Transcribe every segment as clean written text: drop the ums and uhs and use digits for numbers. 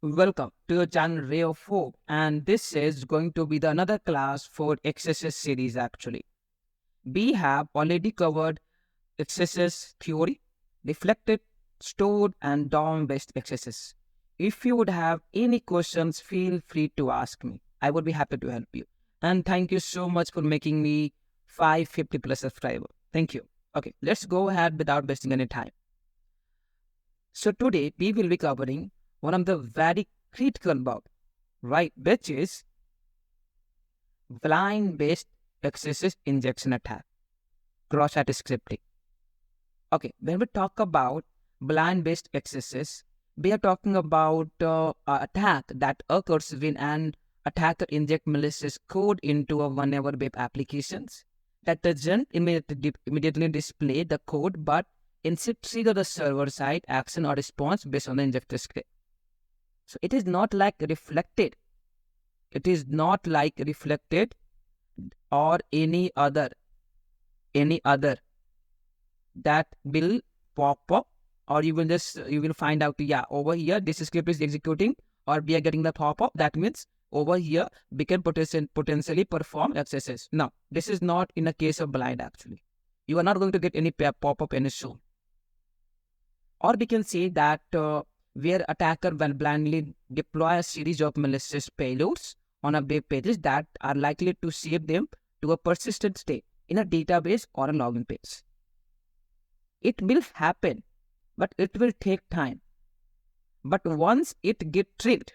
Welcome to your channel RayofHope, and this is going to be the another class for XSS series actually. We have already covered XSS theory, reflected, stored and DOM-based XSS. If you would have any questions, feel free to ask me. I would be happy to help you. And thank you so much for making me 550 plus subscriber. Thank you. Okay, let's go ahead without wasting any time. So today we will be covering one of the very critical bug, right, which is blind-based XSS injection attack, cross-site scripting. Okay, when we talk about blind-based XSS, we are talking about an attack that occurs when an attacker injects malicious code into a one of our web applications that doesn't immediately display the code, but instead trigger the server-side action or response based on the injector script. So it is not like reflected. It is not like reflected or any other that will pop up, or you will find out, yeah, over here this script is executing, or we are getting the pop-up. That means over here we can potentially perform XSS. Now, this is not in a case of blind actually. You are not going to get any pop-up any soon. Or we can say that where attacker will blindly deploy a series of malicious payloads on a web pages that are likely to save them to a persistent state in a database or a login page. It will happen, but it will take time. But once it gets triggered,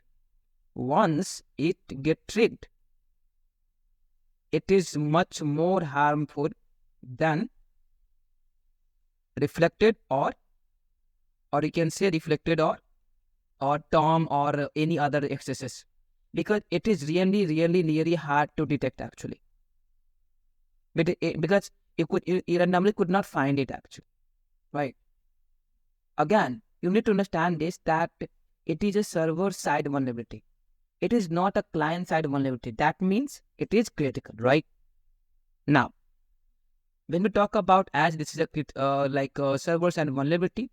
it is much more harmful than reflected or you can say reflected or DOM or any other XSS, because it is really hard to detect actually. But because you randomly could not find it actually, right? Again, you need to understand this, that it is a server-side vulnerability. It is not a client-side vulnerability. That means it is critical, right? Now, when we talk about, as this is a server-side vulnerability,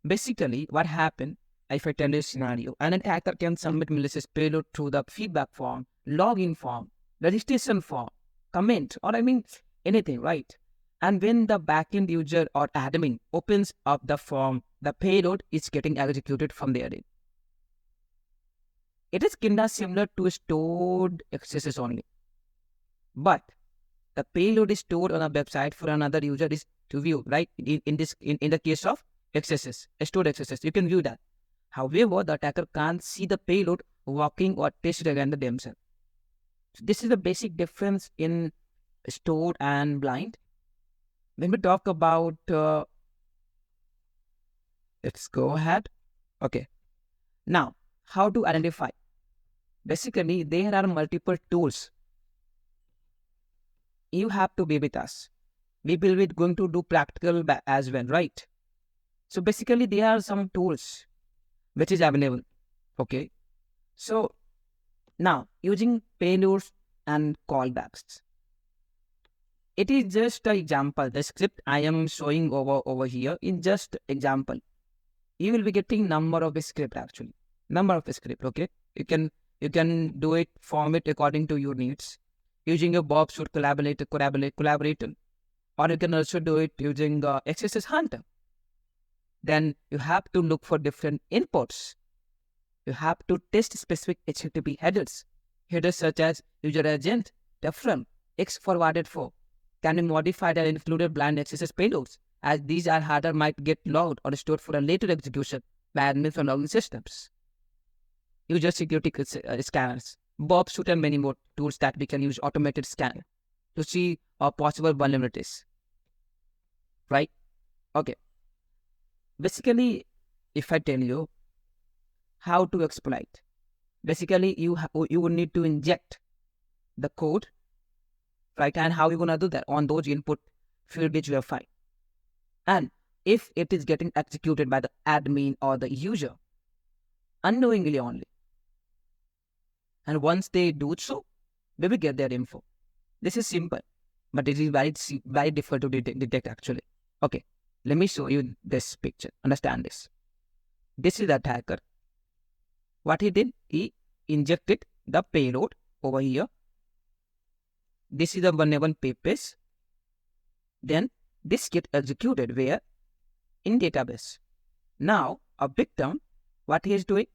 basically what happened, if I tell you a scenario, an attacker can submit malicious payload through the feedback form, login form, registration form, comment, or anything, right? And when the backend user or admin opens up the form, the payload is getting executed from there. It is kind of similar to stored XSS only, but the payload is stored on a website for another user is to view, right? In the case of XSS, stored XSS, you can view that. However, the attacker can't see the payload working or test against themselves. So this is the basic difference in stored and blind. When we talk about, let's go ahead. Okay. Now, how to identify? Basically, there are multiple tools. You have to be with us. We will be going to do practical as well, right? So basically, there are some tools which is available. Okay. So now, using payloads and callbacks. It is just an example. The script I am showing over here is just example. You will be getting number of script actually. Number of script, okay? You can do it, form it according to your needs. Using your Bob should collaborator. Or you can also do it using XSS Hunter. Then you have to look for different inputs. You have to test specific HTTP headers. Headers such as user agent, different, X forwarded for, can be modified and included blind XSS payloads, as these are harder, might get logged or stored for a later execution by admins or logging systems. User security scanners, Bob Shoot, and many more tools that we can use automated scan to see possible vulnerabilities. Right? Okay. Basically, if I tell you how to exploit, basically you would need to inject the code, right? And how you gonna do that on those input field which you have found. And if it is getting executed by the admin or the user unknowingly only, and once they do so, they will get their info. This is simple, but it is very difficult to detect actually. Okay, let me show you this picture. Understand this. This is the attacker. what he did, he injected the payload over here. This is the vulnerable page. Then this gets executed where? In database. Now a victim, what he is doing?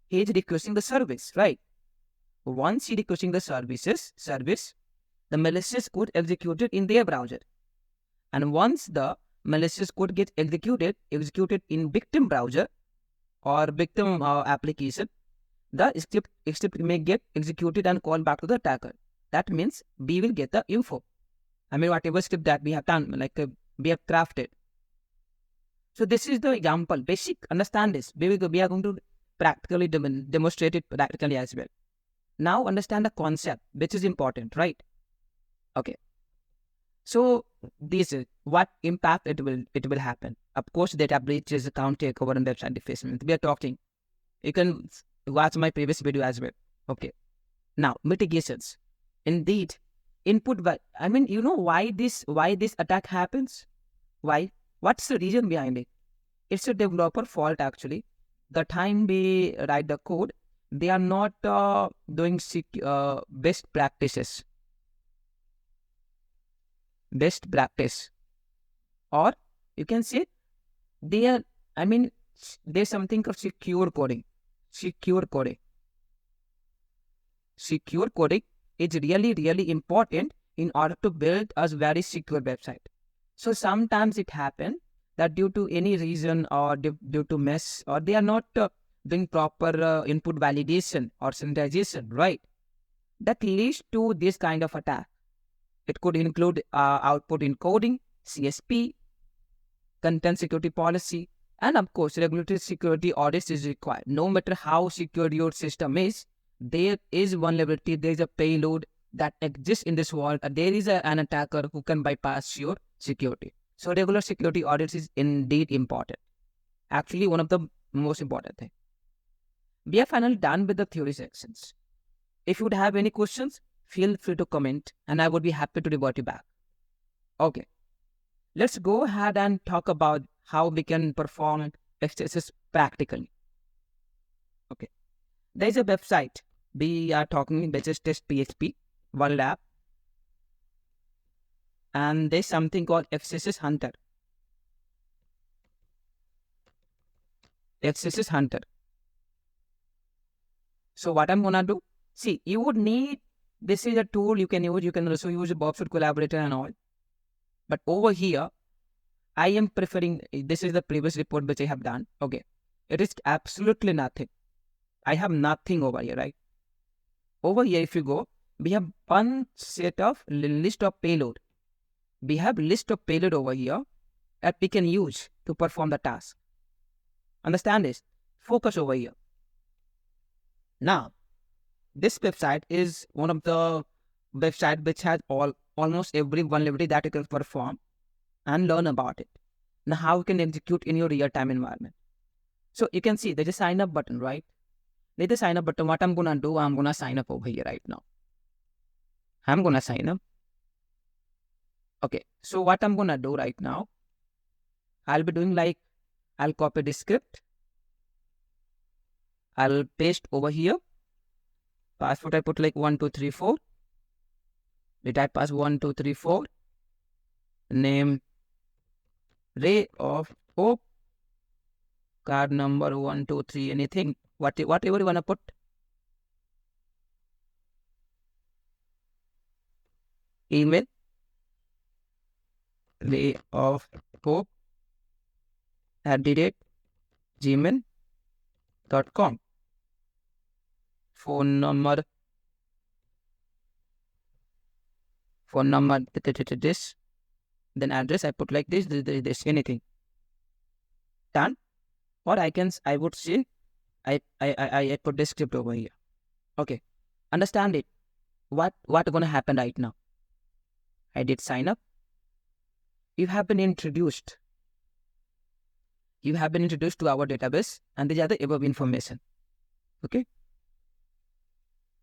He is requesting the service, right? Once he requesting the service, the malicious code executed in their browser. And once the malicious code gets executed in victim browser or victim application, the script may get executed and called back to the attacker. That means we will get the info. I mean, whatever script that we have done, we have crafted. So this is the example. Basic, understand this. We are going to practically demonstrate it practically as well. Now understand the concept, which is important, right? Okay. So this is what impact it will happen. Of course, data breaches, account takeover, and website defacement. We are talking. You can watch my previous video as well. Okay. Now mitigations. Indeed, input. I mean, you know why this attack happens? Why? What's the reason behind it? It's a developer fault actually. The time we write the code, they are not doing best practices. Best practice, or you can say they are. I mean, there's something called secure coding. Secure coding is really important in order to build a very secure website. So sometimes it happens that due to any reason or due to mess, or they are not doing proper input validation or synthesization, right? That leads to this kind of attack. It could include output encoding, CSP, content security policy, and of course, regulatory security audits is required. No matter how secure your system is, there is vulnerability, there is a payload that exists in this world. There is an attacker who can bypass your security. So regular security audits is indeed important. Actually, one of the most important things. We are finally done with the theory sections. If you would have any questions, feel free to comment and I would be happy to revert you back. Okay. Let's go ahead and talk about how we can perform XSS practically. Okay. There is a website we are talking, which is test PHP, one lab. And there's something called XSS Hunter. XSS Hunter. So what I'm gonna do? See, you would need, this is a tool you can use. You can also use a WAPT collaborator and all. But over here, I am preferring, this is the previous report which I have done. Okay. It is absolutely nothing. I have nothing over here, right? Over here, if you go, we have one set of list of payload. We have list of payload over here that we can use to perform the task. Understand this? Focus over here. Now, this website is one of the websites which has almost every vulnerability that you can perform and learn about it. Now, how you can execute in your real-time environment. So you can see there's a sign up button, right? There's a sign up button. What I'm going to do, I'm going to sign up over here right now. I'm going to sign up. Okay. So what I'm going to do right now, I'll be doing like, I'll copy the script. I'll paste over here. Password I put like 1234. We type pass 1234. Name RayofHope. Card number 123. Anything. Whatever you wanna put. Email. RayofHope@gmail.com. Phone number, this, then address, I put like this, anything. Done. Or I would say, I put this script over here. Okay. Understand it. What gonna happen right now? I did sign up. You have been introduced. To our database and these are the above information. Okay.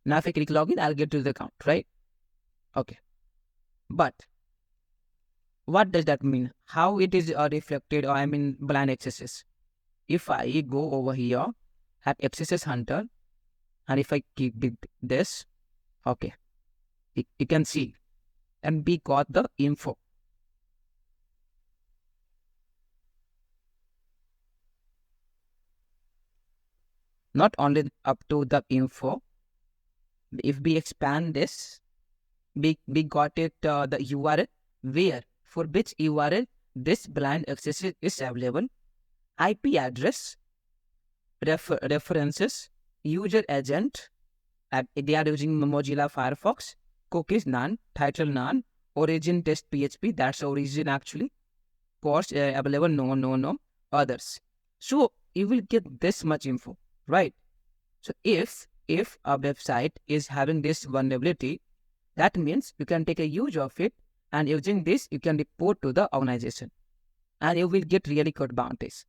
Now if I click login, I'll get to the account, right? Okay. But what does that mean? How it is reflected, or I mean blind XSS. If I go over here at XSS Hunter, And if I keep this, okay, you can see, and we got the info. Not only up to the info, if we expand this, we got it the URL where, for which URL this blind access is available, IP address, references, user agent, they are using Mozilla Firefox, cookies none, title none, origin test PHP, that's origin actually, course available, no, others. So you will get this much info, right? So if a website is having this vulnerability, that means you can take a use of it, and using this you can report to the organization, and you will get really good bounties.